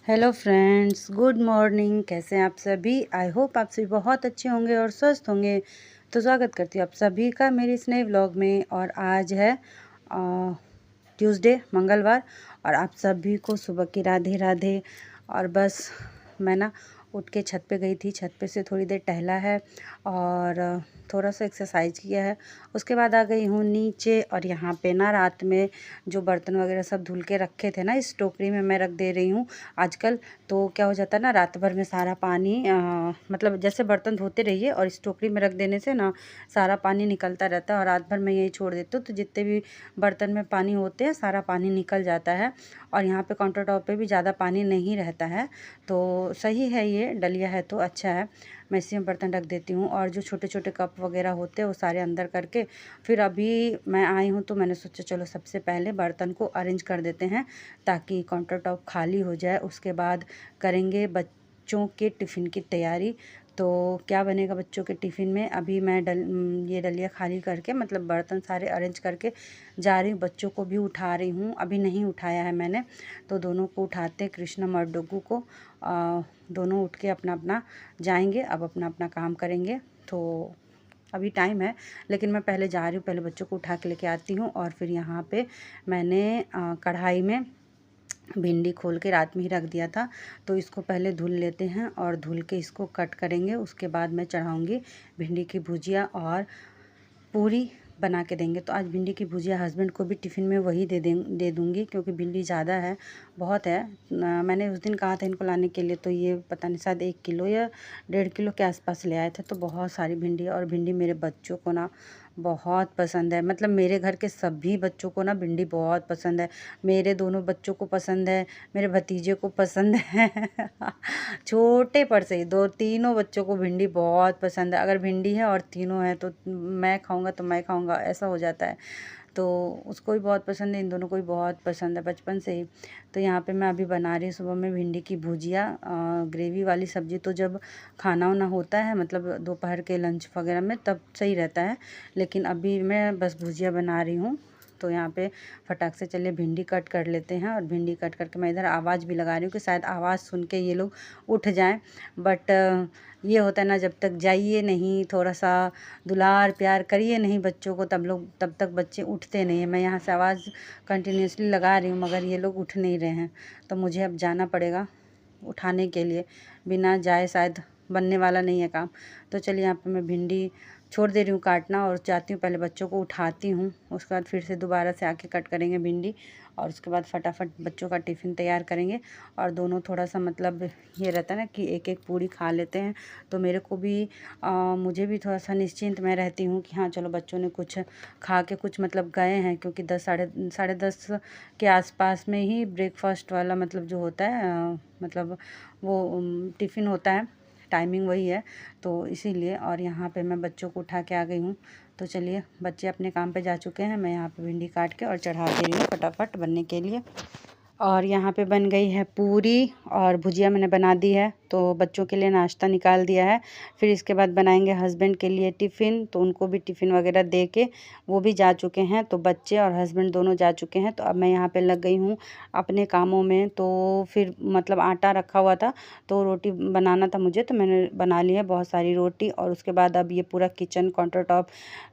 Hello friends, good morning. कैसे हैं आप सभी? आई होप आप सभी बहुत अच्छे होंगे और स्वस्थ होंगे। तो स्वागत करती हूँ आप सभी का मेरे इस नए व्लॉग में। और आज है ट्यूसडे, मंगलवार। और आप सभी को सुबह की राधे राधे। और बस मैं ना उठ के छत पे गई थी। छत पे से थोड़ी देर टहला है और थोड़ा सा एक्सरसाइज किया है। उसके बाद आ गई हूँ नीचे। और यहाँ पे ना रात में जो बर्तन वगैरह सब धुल के रखे थे ना, इस टोकरी में मैं रख दे रही हूँ आजकल। तो क्या हो जाता है ना, रात भर में सारा पानी मतलब जैसे बर्तन धोते रहिए और इस टोकरी में रख देने से ना सारा पानी निकलता रहता है। और रात भर मैं यही छोड़ देती हूँ तो जितने भी बर्तन में पानी होते हैं सारा पानी निकल जाता है। और यहाँ पे काउंटर टॉप पे भी ज़्यादा पानी नहीं रहता है। तो सही है, ये डलिया है तो अच्छा है। मैं इसी में बर्तन रख देती हूँ। और जो छोटे छोटे कप वगैरह होते हैं वो सारे अंदर करके फिर अभी मैं आई हूँ तो मैंने सोचा चलो सबसे पहले बर्तन को अरेंज कर देते हैं ताकि काउंटर टॉप खाली हो जाए। उसके बाद करेंगे बच्चों के टिफ़िन की तैयारी। तो क्या बनेगा बच्चों के टिफ़िन में, अभी मैं ये डलिया खाली करके मतलब बर्तन सारे अरेंज करके जा रही हूँ। बच्चों को भी उठा रही हूँ, अभी नहीं उठाया है मैंने। तो दोनों को उठाते हैं, कृष्णम और डोगू को। दोनों उठ के अपना अपना जाएंगे, अब अपना अपना काम करेंगे। तो अभी टाइम है लेकिन मैं पहले जा रही हूँ, पहले बच्चों को उठा के लेके आती हूँ। और फिर यहाँ पे मैंने कढ़ाई में भिंडी खोल के रात में ही रख दिया था। तो इसको पहले धुल लेते हैं और धुल के इसको कट करेंगे। उसके बाद मैं चढ़ाऊँगी भिंडी की भुजिया और पूरी बना के देंगे। तो आज भिंडी की भुजिया हस्बैंड को भी टिफ़िन में वही दे दूँगी क्योंकि भिंडी ज़्यादा है, बहुत है। मैंने उस दिन कहा था इनको लाने के लिए तो ये पता नहीं शायद 1 किलो या 1.5 किलो के आसपास ले आए थे। तो बहुत सारी भिंडी, और भिंडी मेरे बच्चों को ना बहुत पसंद है। मतलब मेरे घर के सभी बच्चों को ना भिंडी बहुत पसंद है। मेरे दोनों बच्चों को पसंद है, मेरे भतीजे को पसंद है छोटे पर से ही दो तीनों बच्चों को भिंडी बहुत पसंद है। अगर भिंडी है और तीनों है तो मैं खाऊंगा तो मैं खाऊंगा, ऐसा हो जाता है। तो उसको भी बहुत पसंद है, इन दोनों को भी बहुत पसंद है बचपन से ही। तो यहाँ पे मैं अभी बना रही हूँ सुबह में भिंडी की भुजिया। ग्रेवी वाली सब्ज़ी तो जब खाना वाना होता है मतलब दोपहर के लंच वगैरह में तब सही रहता है, लेकिन अभी मैं बस भुजिया बना रही हूँ। तो यहाँ पे फटाक से चलिए भिंडी कट कर लेते हैं। और भिंडी कट करके मैं इधर आवाज़ भी लगा रही हूँ कि शायद आवाज़ सुन के ये लोग उठ जाएं। बट ये होता है ना, जब तक जाइए नहीं, थोड़ा सा दुलार प्यार करिए नहीं बच्चों को, तब तक बच्चे उठते नहीं हैं। मैं यहाँ से आवाज़ कंटिन्यूसली लगा रही हूँ मगर ये लोग उठ नहीं रहे हैं। तो मुझे अब जाना पड़ेगा उठाने के लिए, बिना जाए शायद बनने वाला नहीं है काम। तो चलिए यहाँ पे मैं भिंडी छोड़ दे रही हूँ काटना और जाती हूँ पहले बच्चों को उठाती हूँ। उसके बाद फिर से दोबारा से आके कट करेंगे भिंडी और उसके बाद फटाफट बच्चों का टिफ़िन तैयार करेंगे। और दोनों थोड़ा सा मतलब ये रहता है ना कि एक एक पूरी खा लेते हैं तो मेरे को भी मुझे भी थोड़ा सा निश्चिंत मैं रहती हूँ कि हाँ चलो बच्चों ने कुछ खा के कुछ मतलब गए हैं। क्योंकि 10 साढ़े 10 के आसपास में ही ब्रेकफास्ट वाला मतलब जो होता है मतलब वो टिफ़िन होता है, टाइमिंग वही है। तो इसीलिए और यहाँ पे मैं बच्चों को उठा के आ गई हूँ। तो चलिए बच्चे अपने काम पे जा चुके हैं, मैं यहाँ पे भिंडी काट के और चढ़ा दे रही हूँ फटाफट बनने के लिए। और यहाँ पे बन गई है पूरी और भुजिया मैंने बना दी है। तो बच्चों के लिए नाश्ता निकाल दिया है। फिर इसके बाद बनाएंगे हस्बैंड के लिए टिफ़िन, तो उनको भी टिफ़िन वगैरह दे के वो भी जा चुके हैं। तो बच्चे और हस्बैंड दोनों जा चुके हैं। तो अब मैं यहाँ पे लग गई हूँ अपने कामों में। तो फिर मतलब आटा रखा हुआ था तो रोटी बनाना था मुझे, तो मैंने बना ली है बहुत सारी रोटी। और उसके बाद अब ये पूरा किचन, काउंटर टॉप,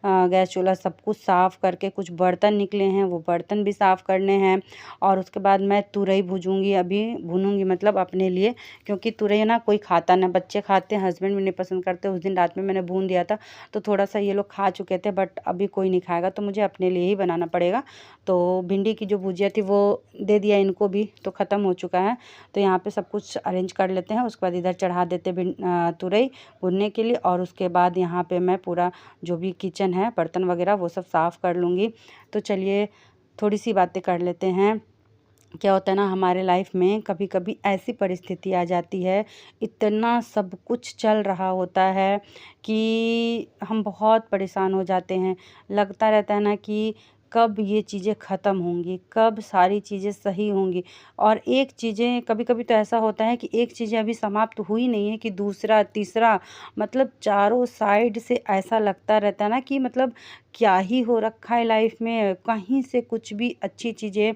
गैस चूल्हा सब कुछ साफ़ करके कुछ बर्तन निकले हैं वो बर्तन भी साफ़ करने हैं। और उसके बाद मैं तुरई भूजूंगी, अभी भूनूंगी मतलब अपने लिए, क्योंकि तुरई ना कोई खाता ना, बच्चे खाते हैं, हस्बैंड भी नहीं पसंद करते। उस दिन रात में मैंने भून दिया था तो थोड़ा सा ये लोग खा चुके थे बट अभी कोई नहीं खाएगा तो मुझे अपने लिए ही बनाना पड़ेगा। तो भिंडी की जो भुजिया थी वो दे दिया इनको भी, तो ख़त्म हो चुका है। तो यहाँ पे सब कुछ अरेंज कर लेते हैं, उसके बाद इधर चढ़ा देते तुरई भुनने के लिए। और उसके बाद यहाँ पे मैं पूरा जो भी किचन है बर्तन वगैरह वो सब साफ़ कर लूँगी। तो चलिए थोड़ी सी बातें कर लेते हैं। क्या होता है ना हमारे लाइफ में कभी कभी ऐसी परिस्थिति आ जाती है, इतना सब कुछ चल रहा होता है कि हम बहुत परेशान हो जाते हैं। लगता रहता है ना कि कब ये चीज़ें ख़त्म होंगी, कब सारी चीज़ें सही होंगी। और एक चीज़ें कभी-कभी तो ऐसा होता है कि एक चीज़ें अभी समाप्त हुई नहीं है कि दूसरा, तीसरा, मतलब चारों साइड से ऐसा लगता रहता है ना कि मतलब क्या ही हो रखा है लाइफ में, कहीं से कुछ भी अच्छी चीज़ें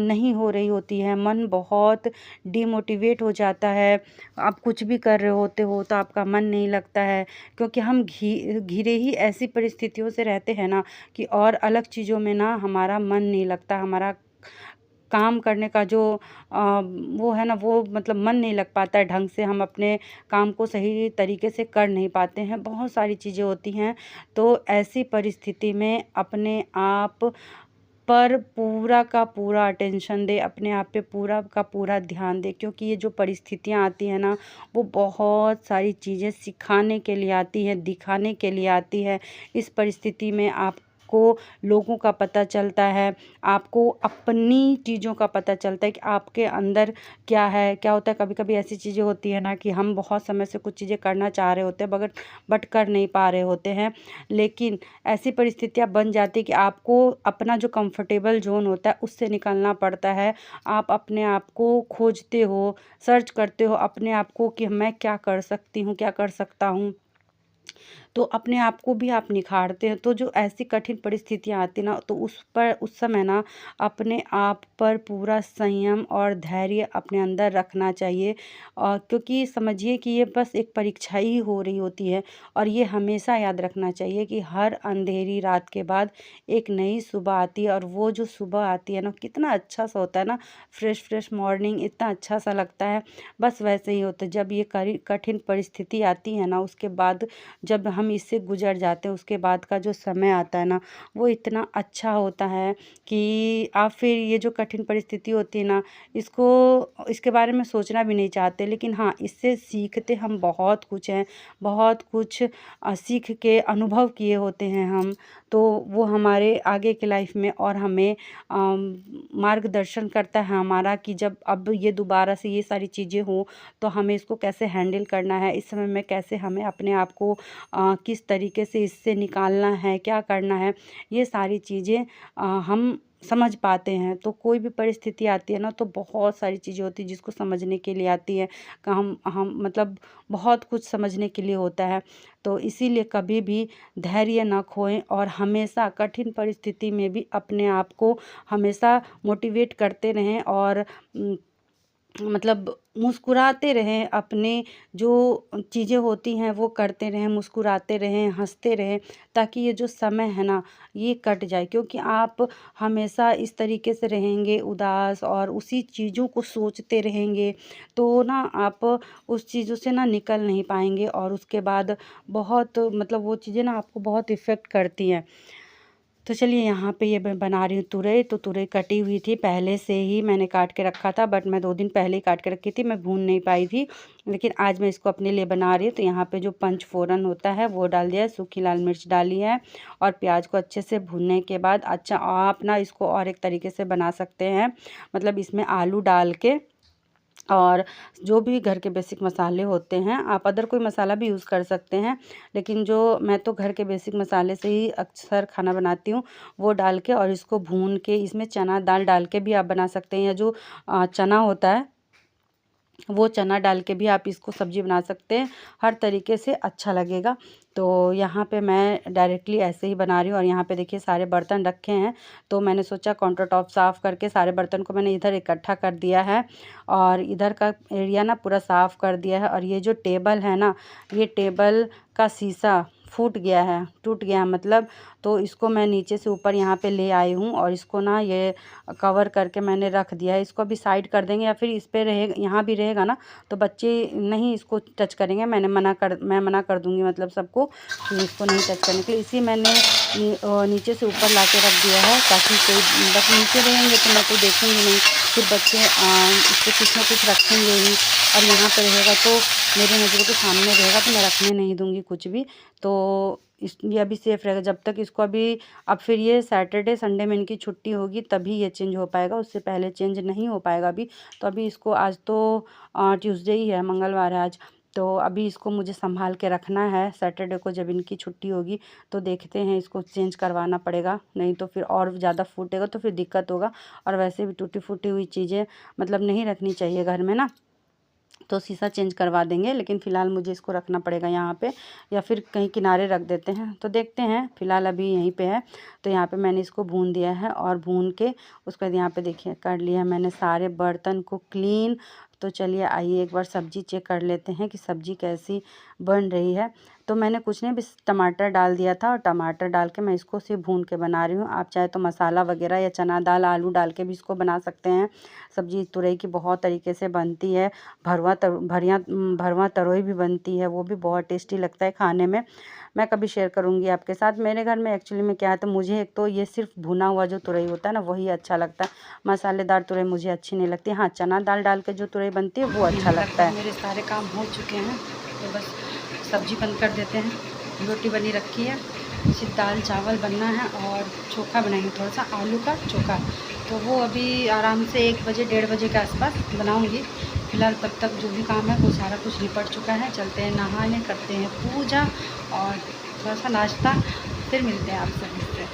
नहीं हो रही होती हैं। मन बहुत डिमोटिवेट हो जाता है। आप कुछ भी कर रहे होते हो तो आपका मन नहीं लगता है, क्योंकि हम घिरे ही ऐसी परिस्थितियों से रहते हैं ना कि और अलग चीज़ों में ना हमारा मन नहीं लगता। हमारा काम करने का जो वो है ना, वो मतलब मन नहीं लग पाता है ढंग से। हम अपने काम को सही तरीके से कर नहीं पाते हैं। बहुत सारी चीज़ें होती हैं। तो ऐसी परिस्थिति में अपने आप पर पूरा का पूरा अटेंशन दें, अपने आप पे पूरा का पूरा ध्यान दें, क्योंकि ये जो परिस्थितियाँ आती हैं ना, वो बहुत सारी चीज़ें सिखाने के लिए आती है, दिखाने के लिए आती है। इस परिस्थिति में आपको लोगों का पता चलता है, आपको अपनी चीज़ों का पता चलता है कि आपके अंदर क्या है, क्या होता है। कभी-कभी ऐसी चीज़ें होती है ना कि हम बहुत समय से कुछ चीज़ें करना चाह रहे होते हैं बट कर नहीं पा रहे होते हैं। लेकिन ऐसी परिस्थितियाँ बन जाती है कि आपको अपना जो कंफर्टेबल ज़ोन होता है उससे निकलना पड़ता है। आप अपने आप को खोजते हो, सर्च करते हो अपने आप को कि मैं क्या कर सकती हूँ, क्या कर सकता हूँ। तो अपने आप को भी आप निखारते हैं। तो जो ऐसी कठिन परिस्थितियाँ आती ना, तो उस समय ना अपने आप पर पूरा संयम और धैर्य अपने अंदर रखना चाहिए। क्योंकि समझिए कि ये बस एक परीक्षा ही हो रही होती है। और ये हमेशा याद रखना चाहिए कि हर अंधेरी रात के बाद एक नई सुबह आती है। और वो जो सुबह आती है ना, कितना अच्छा सा होता है ना, फ्रेश फ्रेश मॉर्निंग, इतना अच्छा सा लगता है। बस वैसे ही होता है जब ये कठिन परिस्थिति आती है ना, उसके बाद जब हम इससे गुज़र जाते हैं, उसके बाद का जो समय आता है ना, वो इतना अच्छा होता है कि आप फिर ये जो कठिन परिस्थिति होती है ना, इसके बारे में सोचना भी नहीं चाहते। लेकिन हाँ, इससे सीखते हम बहुत कुछ हैं, बहुत कुछ सीख के अनुभव किए होते हैं हम। तो वो हमारे आगे की लाइफ में और हमें मार्गदर्शन करता है हमारा कि जब अब ये दोबारा से ये सारी चीज़ें हों, तो हमें इसको कैसे हैंडल करना है, इस समय में कैसे हमें अपने आप को किस तरीके से इससे निकालना है, क्या करना है, ये सारी चीज़ें हम समझ पाते हैं। तो कोई भी परिस्थिति आती है ना, तो बहुत सारी चीज़ें होती हैं जिसको समझने के लिए आती है। कि हम मतलब बहुत कुछ समझने के लिए होता है। तो इसीलिए कभी भी धैर्य ना खोएं और हमेशा कठिन परिस्थिति में भी अपने आप को हमेशा मोटिवेट करते रहें और मतलब मुस्कुराते रहें। अपने जो चीज़ें होती हैं वो करते रहें, मुस्कुराते रहें, हंसते रहें, ताकि ये जो समय है ना, ये कट जाए। क्योंकि आप हमेशा इस तरीके से रहेंगे उदास और उसी चीज़ों को सोचते रहेंगे, तो ना आप उस चीज़ों से ना निकल नहीं पाएंगे। और उसके बाद बहुत मतलब वो चीज़ें ना आपको बहुत इफ़ेक्ट करती हैं। तो चलिए, यहाँ पे ये मैं बना रही हूँ तुरई। तो तुरई कटी हुई थी, पहले से ही मैंने काट के रखा था, बट मैं 2 दिन पहले ही काट के रखी थी, मैं भून नहीं पाई थी। लेकिन आज मैं इसको अपने लिए बना रही हूँ। तो यहाँ पे जो पंचफोरन होता है वो डाल दिया है, सूखी लाल मिर्च डाली है और प्याज को अच्छे से भूनने के बाद अच्छा आप ना इसको और एक तरीके से बना सकते हैं। मतलब इसमें आलू डाल के और जो भी घर के बेसिक मसाले होते हैं, आप अदर कोई मसाला भी यूज़ कर सकते हैं। लेकिन जो मैं तो घर के बेसिक मसाले से ही अक्सर खाना बनाती हूँ, वो डाल के और इसको भून के इसमें चना दाल डाल के भी आप बना सकते हैं, या जो चना होता है वो चना डाल के भी आप इसको सब्ज़ी बना सकते हैं। हर तरीके से अच्छा लगेगा। तो यहाँ पे मैं डायरेक्टली ऐसे ही बना रही हूँ। और यहाँ पे देखिए सारे बर्तन रखे हैं, तो मैंने सोचा काउंटर टॉप साफ़ करके सारे बर्तन को मैंने इधर इकट्ठा कर दिया है और इधर का एरिया ना पूरा साफ़ कर दिया है। और ये जो टेबल है ना, ये टेबल का शीशा फूट गया है, टूट गया है मतलब। तो इसको मैं नीचे से ऊपर यहाँ पे ले आई हूँ और इसको ना ये कवर करके मैंने रख दिया है। इसको अभी साइड कर देंगे, या फिर इस पे रहेगा, यहाँ भी रहेगा ना, तो बच्चे नहीं इसको टच करेंगे। मैं मना कर दूँगी मतलब सबको कि इसको नहीं टच करने के लिए। इसी मैंने नीचे से ऊपर ला के रख दिया है, ताकि कोई बस नीचे रहेंगे तो मैं तो देखूँगी नहीं, फिर बच्चे इस पर कुछ ना कुछ रखेंगे ही। और यहाँ पे रहेगा तो मेरी नज़रों के सामने रहेगा, तो मैं रखने नहीं दूँगी कुछ भी। तो ये अभी सेफ़ रहेगा जब तक इसको अभी। अब फिर ये सैटरडे संडे में इनकी छुट्टी होगी तभी ये चेंज हो पाएगा, उससे पहले चेंज नहीं हो पाएगा अभी। तो अभी इसको आज तो ट्यूसडे ही है, मंगलवार है आज। तो अभी इसको मुझे संभाल के रखना है। सैटरडे को जब इनकी छुट्टी होगी तो देखते हैं, इसको चेंज करवाना पड़ेगा, नहीं तो फिर और ज़्यादा फूटेगा तो फिर दिक्कत होगा। और वैसे भी टूटी फूटी हुई चीज़ें मतलब नहीं रखनी चाहिए घर में ना, तो शीशा चेंज करवा देंगे। लेकिन फ़िलहाल मुझे इसको रखना पड़ेगा यहाँ पे, या फिर कहीं किनारे रख देते हैं। तो देखते हैं, फ़िलहाल अभी यहीं पे है। तो यहाँ पे मैंने इसको भून दिया है, और भून के उसके बाद यहाँ पे देखिए कर लिया है मैंने सारे बर्तन को क्लीन। तो चलिए आइए एक बार सब्ज़ी चेक कर लेते हैं कि सब्ज़ी कैसी बन रही है। तो मैंने कुछ नहीं, बस टमाटर डाल दिया था, और टमाटर डाल के मैं इसको सिर्फ भून के बना रही हूँ। आप चाहे तो मसाला वगैरह या चना दाल आलू डाल के भी इसको बना सकते हैं। सब्ज़ी तुरई की बहुत तरीके से बनती है। भरवा तरोई भी बनती है, वो भी बहुत टेस्टी लगता है खाने में। मैं कभी शेयर करूँगी आपके साथ। मेरे घर में एक्चुअली में क्या है, तो मुझे एक तो ये सिर्फ भुना हुआ जो तुरई होता है ना, वही अच्छा लगता है। मसालेदार तुरई मुझे अच्छी नहीं लगती। हाँ, चना दाल डाल के जो तुरई बनती है वो अच्छा लगता है। मेरे सारे काम हो चुके हैं, तो बस सब्ज़ी बंद कर देते हैं। रोटी बनी रखी है, सिर्फ दाल चावल बनना है, और चोखा बनाएंगे, थोड़ा सा आलू का चोखा। तो वो अभी आराम से 1 बजे 1:30 बजे के आसपास बनाऊंगी। फ़िलहाल तब तक जो भी काम है वो सारा कुछ निपट चुका है। चलते हैं नहाने, करते हैं पूजा और थोड़ा सा नाश्ता, फिर मिलते हैं आप सभी से।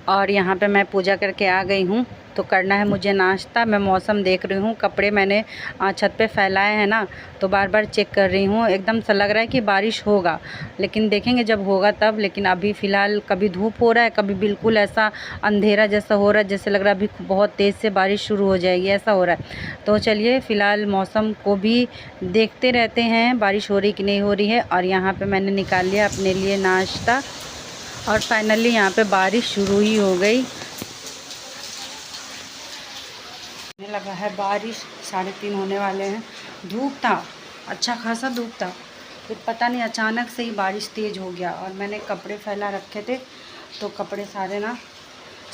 और यहाँ पे मैं पूजा करके आ गई हूँ, तो करना है मुझे नाश्ता। मैं मौसम देख रही हूँ, कपड़े मैंने छत पे फैलाए हैं ना, तो बार बार चेक कर रही हूँ। एकदम सा लग रहा है कि बारिश होगा, लेकिन देखेंगे जब होगा तब। लेकिन अभी फ़िलहाल कभी धूप हो रहा है, कभी बिल्कुल ऐसा अंधेरा जैसा हो रहा है, जैसे लग रहा है अभी बहुत तेज़ से बारिश शुरू हो जाएगी, ऐसा हो रहा है। तो चलिए फ़िलहाल मौसम को भी देखते रहते हैं, बारिश हो रही कि नहीं हो रही है। और यहाँ पर मैंने निकाल लिया अपने लिए नाश्ता, और फाइनली यहाँ पे बारिश शुरू ही हो गई। होने लगा है बारिश, 3:30 होने वाले हैं। धूप था, अच्छा खासा धूप था, फिर पता नहीं अचानक से ही बारिश तेज़ हो गया। और मैंने कपड़े फैला रखे थे, तो कपड़े सारे ना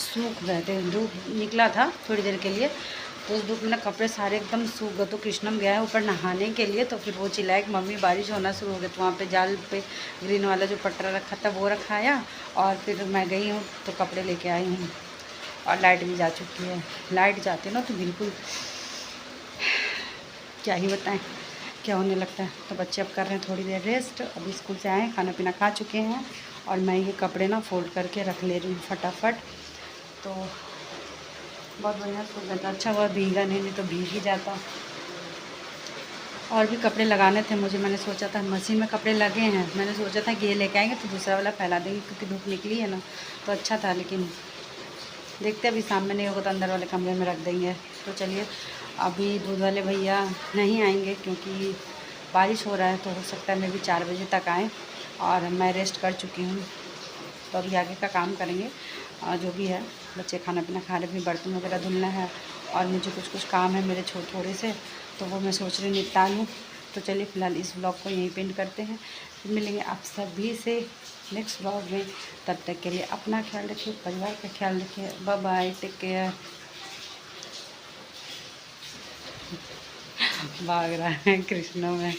सूख गए थे। धूप निकला था थोड़ी देर के लिए, तो उस धूप में ना कपड़े सारे एकदम सूख गए। तो कृष्णम गया है ऊपर नहाने के लिए, तो फिर वो चिल्लाया कि मम्मी बारिश होना शुरू हो गई। तो वहाँ पे जाल पे ग्रीन वाला जो पटरा रखा था वो रखाया, और फिर मैं गई हूँ तो कपड़े लेके आई हूँ। और लाइट भी जा चुकी है। लाइट जाती है ना तो बिल्कुल क्या ही बताएं क्या होने लगता है। तो बच्चे अब कर रहे हैं थोड़ी देर रेस्ट, अभी स्कूल से आए, खाना पीना खा चुके हैं। और मैं ये कपड़े ना फोल्ड करके रख ले रही हूँ फटाफट। तो बहुत बढ़िया सूख जाता, अच्छा हुआ भीगा नहीं तो भीग ही जाता। और भी कपड़े लगाने थे मुझे, मैंने सोचा था मशीन में कपड़े लगे हैं, मैंने सोचा था कि ये लेके आएंगे तो दूसरा वाला फैला देंगे, क्योंकि धूप निकली है ना, तो अच्छा था। लेकिन देखते अभी सामने नहीं होगा तो अंदर वाले कमरे में रख देंगे। तो चलिए, अभी दूध वाले भैया नहीं आएंगे क्योंकि बारिश हो रहा है, तो हो सकता है मैं भी 4 बजे तक आएँ। और मैं रेस्ट कर चुकी हूँ, तो अभी आगे का काम करेंगे जो भी है। बच्चे खाना पीना खा रहे, भी बर्तन वगैरह धुलना है, और मुझे कुछ काम है मेरे थोड़े से, तो वो मैं सोच रही निपटा लूँ। तो चलिए फ़िलहाल इस ब्लॉग को यहीं पे एंड करते हैं, फिर मिलेंगे आप सभी से नेक्स्ट ब्लॉग में। तब तक के लिए अपना ख्याल रखिए, परिवार का ख्याल रखिए। Bye bye, take care. भाग रहा है कृष्णा में।